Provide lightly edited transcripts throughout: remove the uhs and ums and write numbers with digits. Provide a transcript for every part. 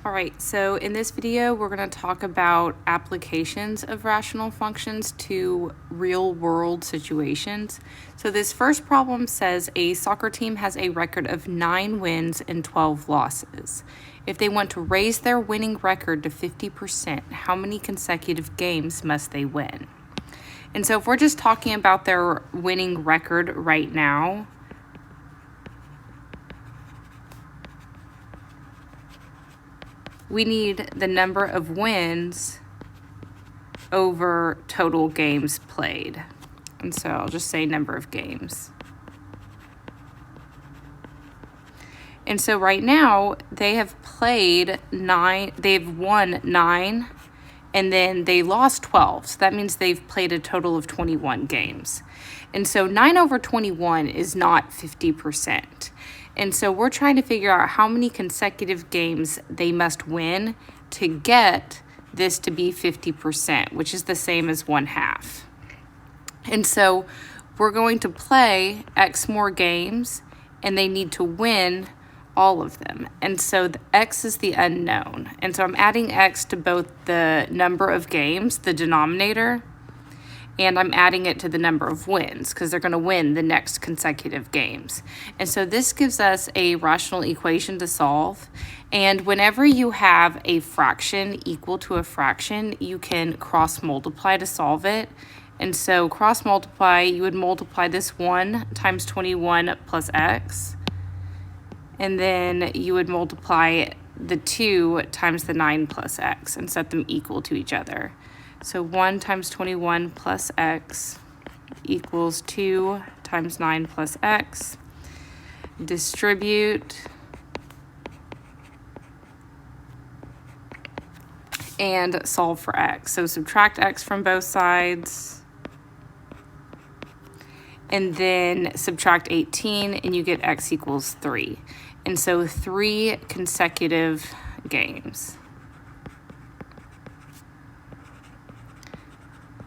All right, so in this video, we're going to talk about applications of rational functions to real-world situations. So this first problem says a soccer team has a record of 9 wins and 12 losses. If they want to raise their winning record to 50%, how many consecutive games must they win? And so if we're just talking about their winning record right now, we need the number of wins over total games played. And so I'll just say number of games. And so right now they have played 9, they've won 9, and then they lost 12. So that means they've played a total of 21 games. And so 9 over 21 is not 50%. And so we're trying to figure out how many consecutive games they must win to get this to be 50%, which is the same as 1/2. And so we're going to play X more games, and they need to win all of them. And so the X is the unknown. And so I'm adding X to both the number of games, the denominator, and I'm adding it to the number of wins because they're going to win the next consecutive games. And so this gives us a rational equation to solve. And whenever you have a fraction equal to a fraction, you can cross multiply to solve it. And so cross multiply, you would multiply this 1 times 21 plus X. And then you would multiply the 2 times the 9 plus X and set them equal to each other. So 1 times 21 plus X equals 2 times 9 plus X. Distribute. And solve for X. So subtract X from both sides. And then subtract 18 and you get X equals 3. And so 3 consecutive games.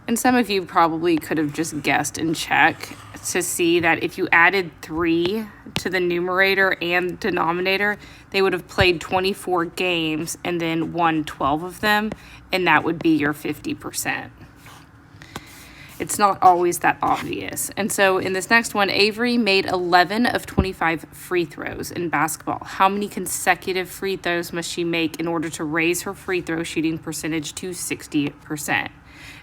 And some of you probably could have just guessed and checked to see that if you added 3 to the numerator and denominator, they would have played 24 games and then won 12 of them, and that would be your 50%. It's not always that obvious. And so in this next one, Avery made 11 of 25 free throws in basketball. How many consecutive free throws must she make in order to raise her free throw shooting percentage to 60%?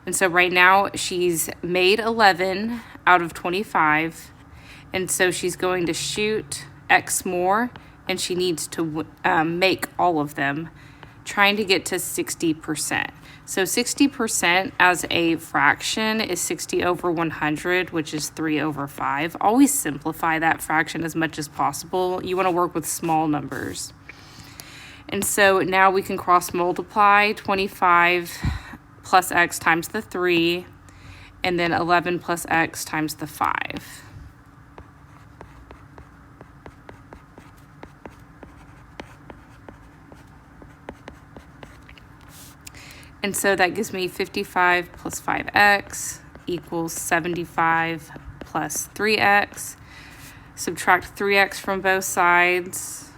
And so right now she's made 11 out of 25. And so she's going to shoot X more, and she needs to make all of them, trying to get to 60%. So 60% as a fraction is 60 over 100, which is 3 over 5. Always simplify that fraction as much as possible. You want to work with small numbers. And so now we can cross multiply 25 plus X times the 3, and then 11 plus X times the 5. And so that gives me 55 plus 5x equals 75 plus 3x. Subtract 3x from both sides.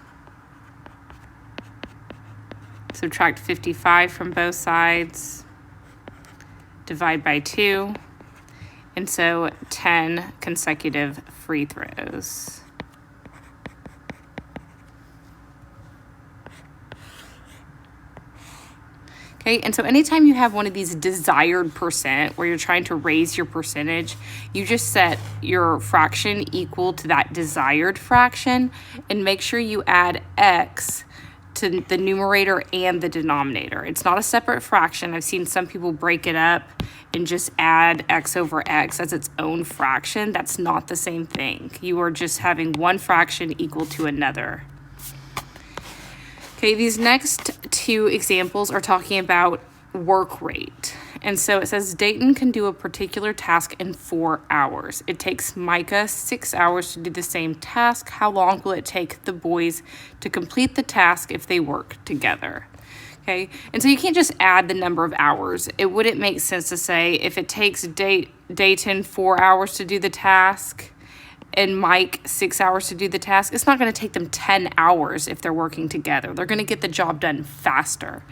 Subtract 55 from both sides. Divide by 2. And so 10 consecutive free throws. Okay, and so anytime you have one of these desired percent where you're trying to raise your percentage, you just set your fraction equal to that desired fraction and make sure you add X to the numerator and the denominator. It's not a separate fraction. I've seen some people break it up and just add X over X as its own fraction. That's not the same thing. You are just having one fraction equal to another. Okay, these next 2 examples are talking about work rate. And so it says Dayton can do a particular task in 4 hours. It takes Micah 6 hours to do the same task. How long will it take the boys to complete the task if they work together? Okay, and so you can't just add the number of hours. It wouldn't make sense to say if it takes Dayton 4 hours to do the task, and Mike 6 hours to do the task, it's not going to take them 10 hours if they're working together. They're going to get the job done faster.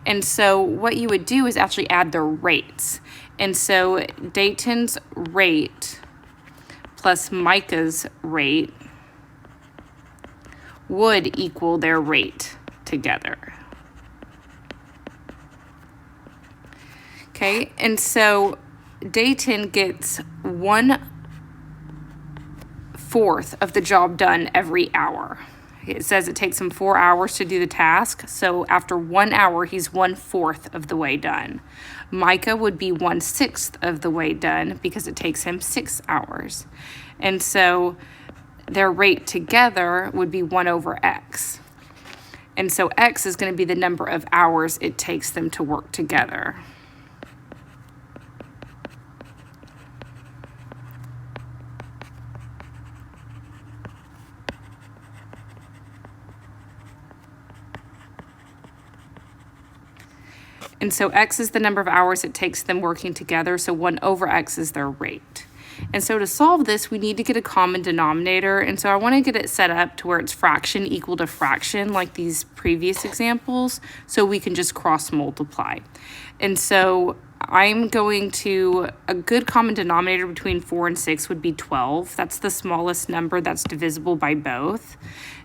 And so what you would do is actually add their rates. And so Dayton's rate plus Micah's rate would equal their rate together. Okay, and so Dayton gets 1/4 of the job done every hour. It says it takes him 4 hours to do the task, so after 1 hour, he's 1/4 of the way done. Micah would be 1/6 of the way done because it takes him 6 hours. And so their rate together would be 1/x. And so x is going to be the number of hours it takes them to work together. And so x is the number of hours it takes them working together, so 1/x is their rate. And so to solve this, we need to get a common denominator, and so I want to get it set up to where it's fraction equal to fraction like these previous examples, so we can just cross multiply. And so I'm going to, a good common denominator between 4 and 6 would be 12. That's the smallest number that's divisible by both.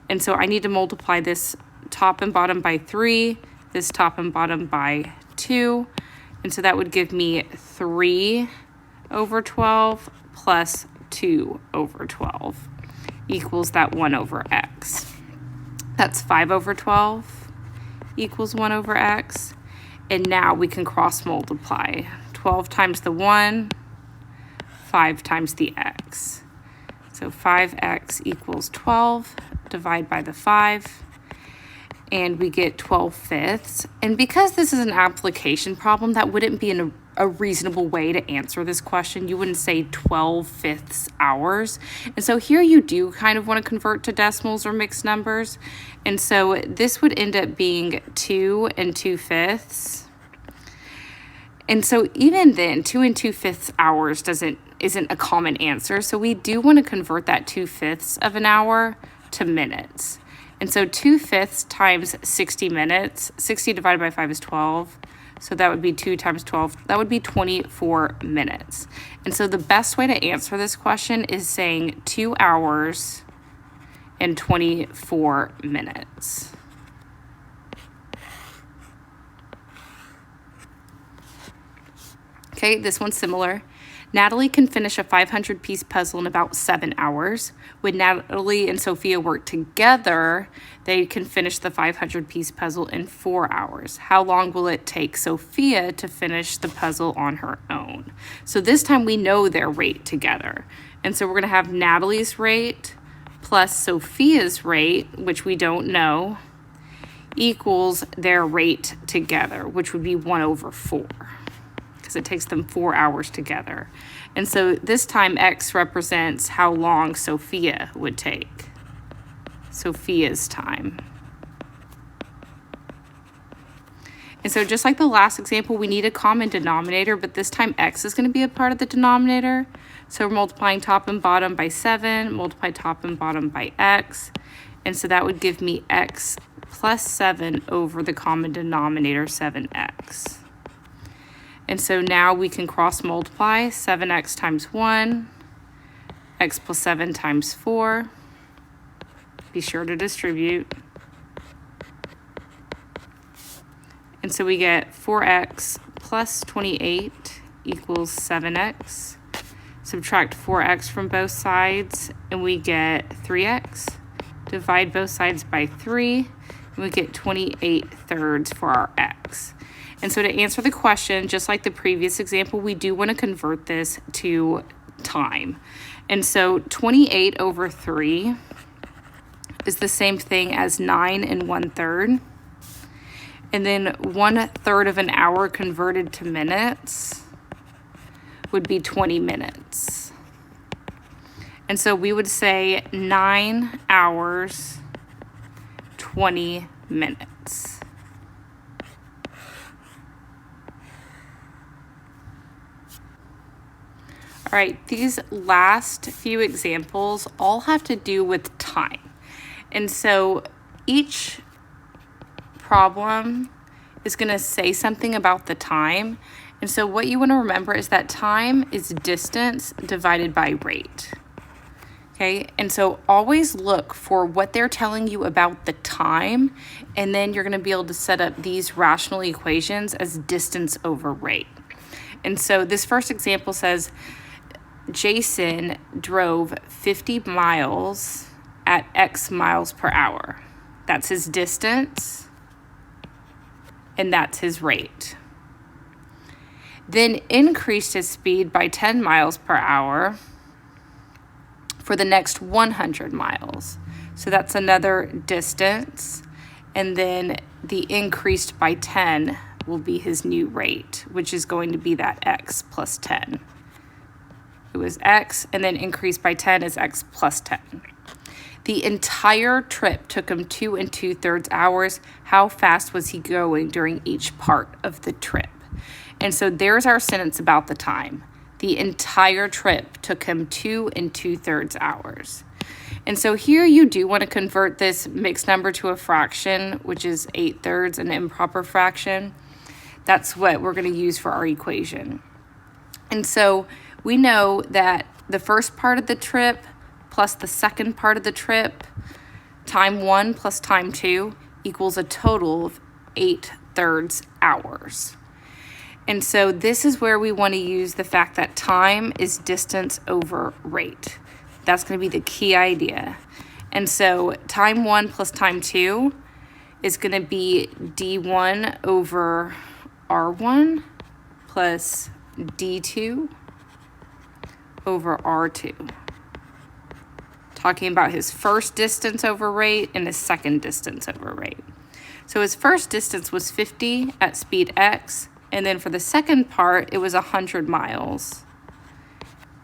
And so I need to multiply this top and bottom by 3, this top and bottom by 2, and so that would give me 3/12 plus 2/12 equals that 1/x. That's 5/12 equals 1/x, and now we can cross multiply. 12 times the 1, 5 times the x. So 5x equals 12, divide by the 5, and we get 12/5. And because this is an application problem, that wouldn't be a reasonable way to answer this question. You wouldn't say 12/5 hours. And so here you do kind of want to convert to decimals or mixed numbers. And so this would end up being 2 2/5. And so even then, 2 2/5 hours isn't a common answer. So we do want to convert that 2/5 of an hour to minutes. And so 2/5 times 60 minutes, 60 divided by 5 is 12. So that would be 2 times 12. That would be 24 minutes. And so the best way to answer this question is saying 2 hours and 24 minutes. Okay, this one's similar. Natalie can finish a 500-piece puzzle in about 7 hours. When Natalie and Sophia work together, they can finish the 500-piece puzzle in 4 hours. How long will it take Sophia to finish the puzzle on her own? So this time we know their rate together. And so we're going to have Natalie's rate plus Sophia's rate, which we don't know, equals their rate together, which would be 1/4. It takes them 4 hours together. And so this time x represents how long Sophia would take. Sophia's time. And so just like the last example, we need a common denominator, but this time x is going to be a part of the denominator. So we're multiplying top and bottom by 7, multiply top and bottom by x. And so that would give me x plus 7 over the common denominator, 7x. And so now we can cross multiply 7x times 1, x plus 7 times 4. Be sure to distribute. And so we get 4x plus 28 equals 7x. Subtract 4x from both sides, and we get 3x. Divide both sides by 3, and we get 28/3 for our x. And so to answer the question, just like the previous example, we do want to convert this to time. And so 28/3 is the same thing as 9 1/3. And then 1/3 of an hour converted to minutes would be 20 minutes. And so we would say 9 hours, 20 minutes. All right, these last few examples all have to do with time. And so each problem is going to say something about the time. And so what you want to remember is that time is distance divided by rate. Okay, and so always look for what they're telling you about the time, and then you're going to be able to set up these rational equations as distance over rate. And so this first example says Jason drove 50 miles at X miles per hour. That's his distance, and that's his rate. Then increased his speed by 10 miles per hour for the next 100 miles. So that's another distance. And then the increased by 10 will be his new rate, which is going to be that X plus 10. It was X, and then increased by 10 is X plus 10. The entire trip took him 2 2/3 hours. How fast was he going during each part of the trip? And so there's our sentence about the time. The entire trip took him 2 2/3 hours. And so here you do want to convert this mixed number to a fraction, which is 8/3, an improper fraction. That's what we're going to use for our equation. And so we know that the first part of the trip plus the second part of the trip, time 1 plus time 2 equals a total of 8/3 hours. And so this is where we want to use the fact that time is distance over rate. That's going to be the key idea. And so time 1 plus time 2 is going to be D1 over R1 plus D2 over R2. Talking about his first distance over rate and his second distance over rate. So his first distance was 50 at speed X, and then for the second part, it was 100 miles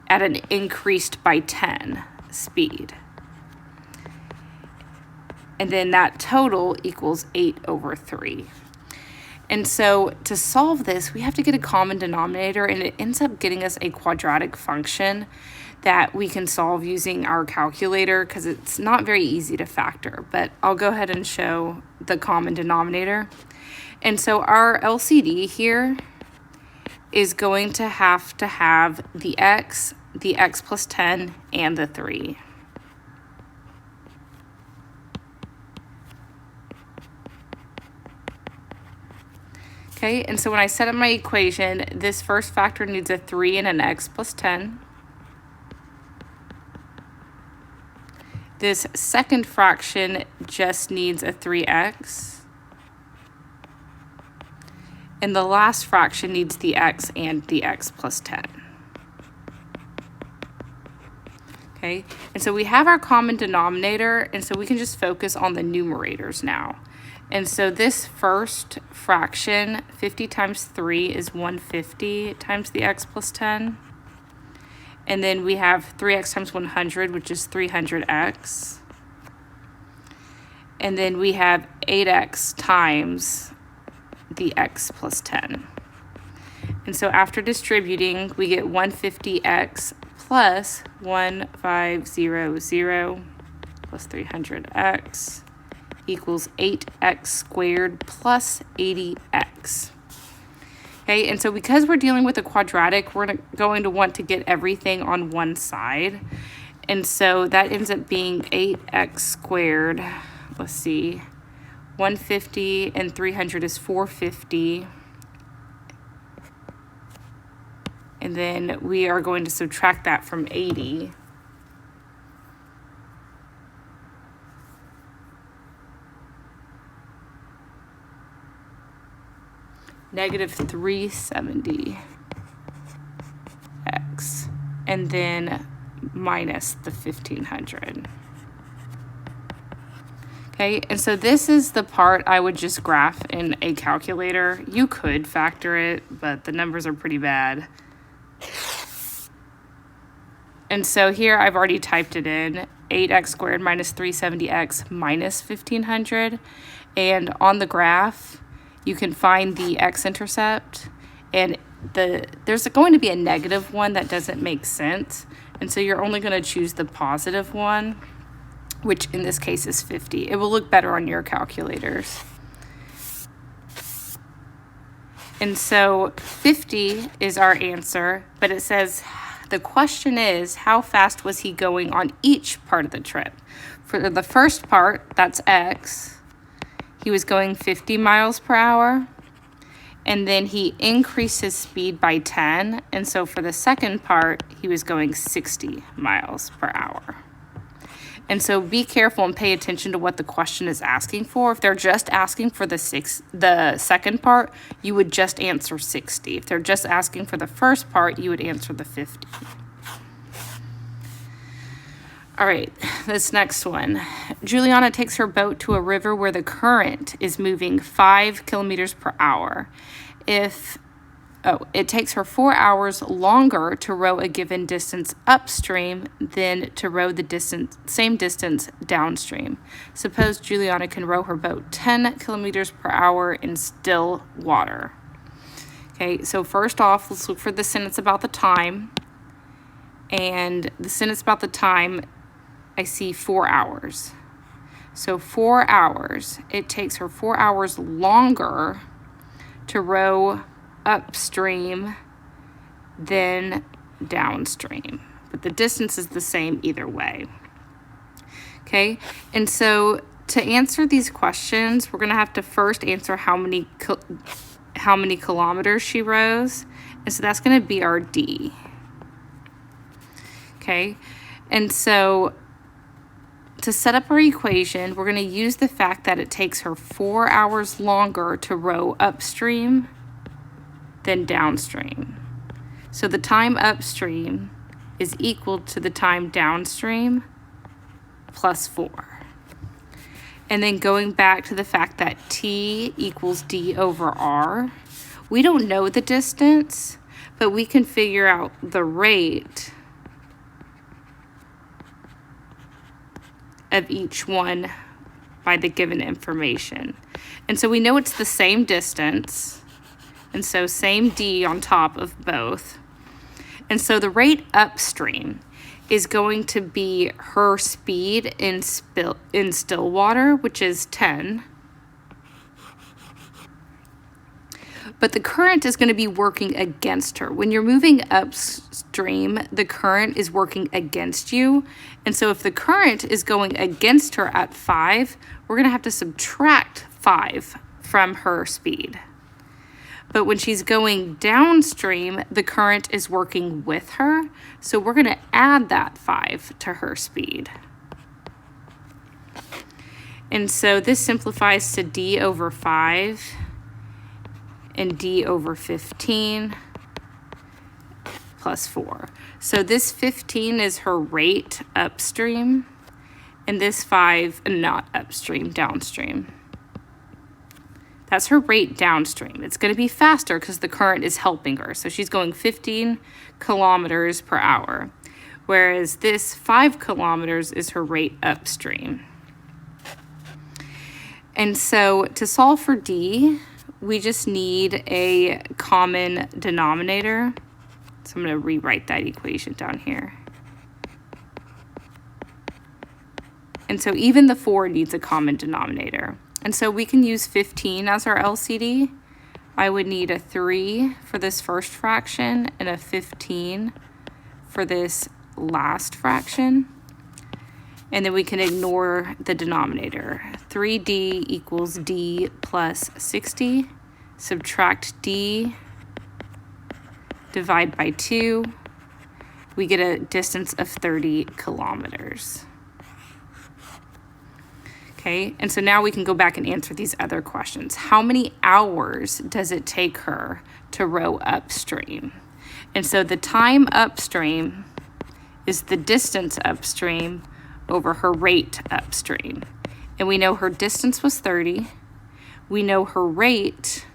at an increased by 10 speed. And then that total equals 8/3. And so to solve this, we have to get a common denominator, and it ends up getting us a quadratic function that we can solve using our calculator because it's not very easy to factor. But I'll go ahead and show the common denominator. And so our LCD here is going to have the X plus 10, and the 3. Okay, and so when I set up my equation, this first factor needs a 3 and an X plus 10. This second fraction just needs a 3X. And the last fraction needs the X and the X plus 10. Okay, and so we have our common denominator, and so we can just focus on the numerators now. And so this first fraction, 50 times 3 is 150 times the X plus 10. And then we have 3X times 100, which is 300X. And then we have 8X times the X plus 10. And so after distributing, we get 150X plus 1500 plus 300X equals 8X squared plus 80X. Okay, and so because we're dealing with a quadratic, we're going to want to get everything on one side. And so that ends up being 8X squared. Let's see, 150 and 300 is 450. And then we are going to subtract that from 80. Negative 370X. And then minus the 1500. Okay, and so this is the part I would just graph in a calculator. You could factor it, but the numbers are pretty bad. And so here I've already typed it in, 8X squared minus 370X minus 1500. And on the graph, you can find the x-intercept, and there's going to be a negative one that doesn't make sense. And so you're only going to choose the positive one, which in this case is 50. It will look better on your calculators. And so 50 is our answer, but it says the question is, how fast was he going on each part of the trip? For the first part, that's X, he was going 50 miles per hour, and then he increased his speed by 10, and so for the second part, he was going 60 miles per hour. And so be careful and pay attention to what the question is asking for. If they're just asking for the second part, you would just answer 60. If they're just asking for the first part, you would answer the 50. All right, this next one. Juliana takes her boat to a river where the current is moving 5 kilometers per hour. It takes her 4 hours longer to row a given distance upstream than to row the same distance downstream. Suppose Juliana can row her boat 10 kilometers per hour in still water. Okay, so first off, let's look for the sentence about the time. And the sentence about the time, I see 4 hours. So 4 hours, it takes her 4 hours longer to row upstream than downstream, but the distance is the same either way. Okay, and so to answer these questions, we're going to have to first answer how many kilometers she rows, and so that's going to be our D. Okay, and so to set up our equation, we're going to use the fact that it takes her 4 hours longer to row upstream than downstream. So the time upstream is equal to the time downstream plus 4. And then going back to the fact that T equals D over R, we don't know the distance, but we can figure out the rate of each one by the given information. And so we know it's the same distance, and so same D on top of both. And so the rate upstream is going to be her speed in still water, which is 10. But the current is going to be working against her. When you're moving upstream, the current is working against you. And so if the current is going against her at 5, we're going to have to subtract 5 from her speed. But when she's going downstream, the current is working with her. So we're going to add that 5 to her speed. And so this simplifies to D over 5 and D over 15 plus 4. So this 15 is her rate upstream, and this 5, not upstream, downstream. That's her rate downstream. It's going to be faster because the current is helping her. So she's going 15 kilometers per hour, whereas this 5 kilometers is her rate upstream. And so to solve for D, we just need a common denominator. So I'm going to rewrite that equation down here. And so even the 4 needs a common denominator. And so we can use 15 as our LCD. I would need a 3 for this first fraction and a 15 for this last fraction. And then we can ignore the denominator. 3D equals D plus 60. Subtract D, divide by 2. We get a distance of 30 kilometers. Okay, and so now we can go back and answer these other questions. How many hours does it take her to row upstream? And so the time upstream is the distance upstream over her rate upstream. And we know her distance was 30. We know her rate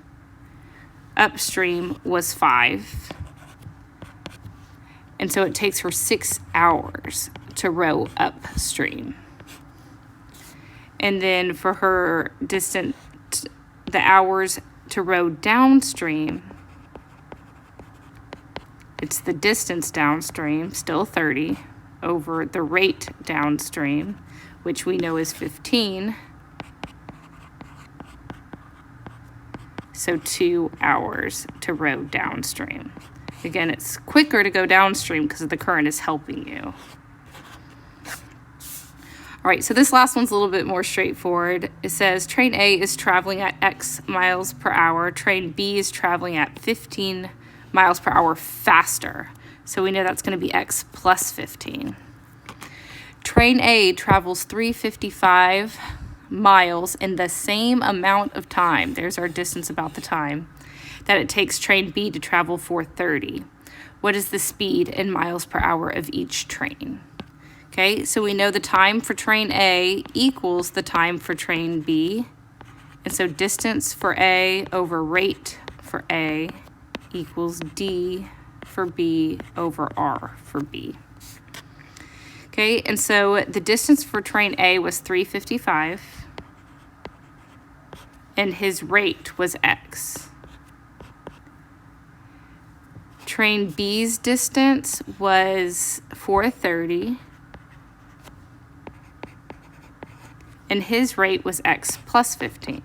upstream was 5. And so it takes her 6 hours to row upstream. And then for her distance, the hours to row downstream It's the distance downstream, still 30, over the rate downstream, which we know is 15. So 2 hours to row downstream. Again, it's quicker to go downstream because the current is helping you. All right, so this last one's a little bit more straightforward. It says train A is traveling at X miles per hour. Train B is traveling at 15 miles per hour faster. So we know that's going to be X plus 15. Train A travels 355 miles in the same amount of time. There's our distance about the time that it takes train B to travel 430. What is the speed in miles per hour of each train? Okay, so we know the time for train A equals the time for train B. And so distance for A over rate for A equals D for B over R for B. Okay, and so the distance for train A was 355, and his rate was X. Train B's distance was 430, and his rate was X plus 15.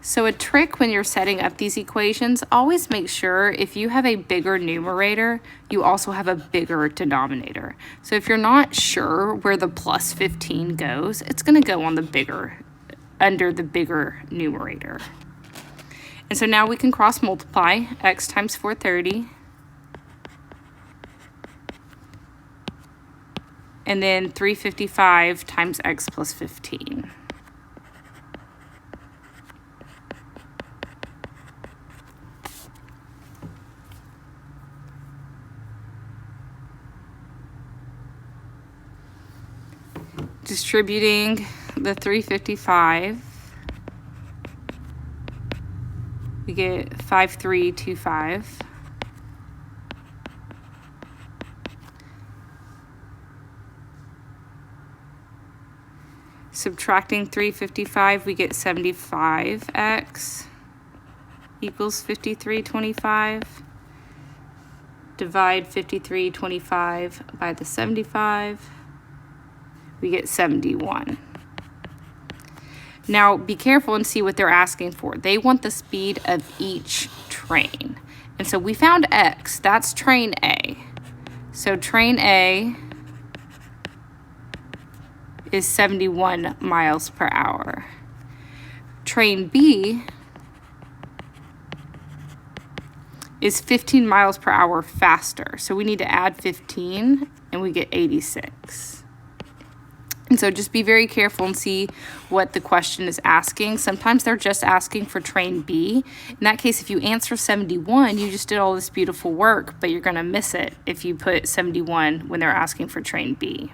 So a trick when you're setting up these equations, always make sure if you have a bigger numerator, you also have a bigger denominator. So if you're not sure where the plus 15 goes, it's going to go on the bigger, under the bigger numerator. And so now we can cross multiply X times 430. And then 355 times X plus 15. Distributing the 355, we get 5325. Subtracting 355, we get 75x equals 5325. Divide 5325 by the 75. We get 71. Now be careful and see what they're asking for. They want the speed of each train. And so we found X, that's train A. So train A is 71 miles per hour. Train B is 15 miles per hour faster. So we need to add 15 and we get 86. And so just be very careful and see what the question is asking. Sometimes they're just asking for train B. In that case, if you answer 71, you just did all this beautiful work, but you're going to miss it if you put 71 when they're asking for train B.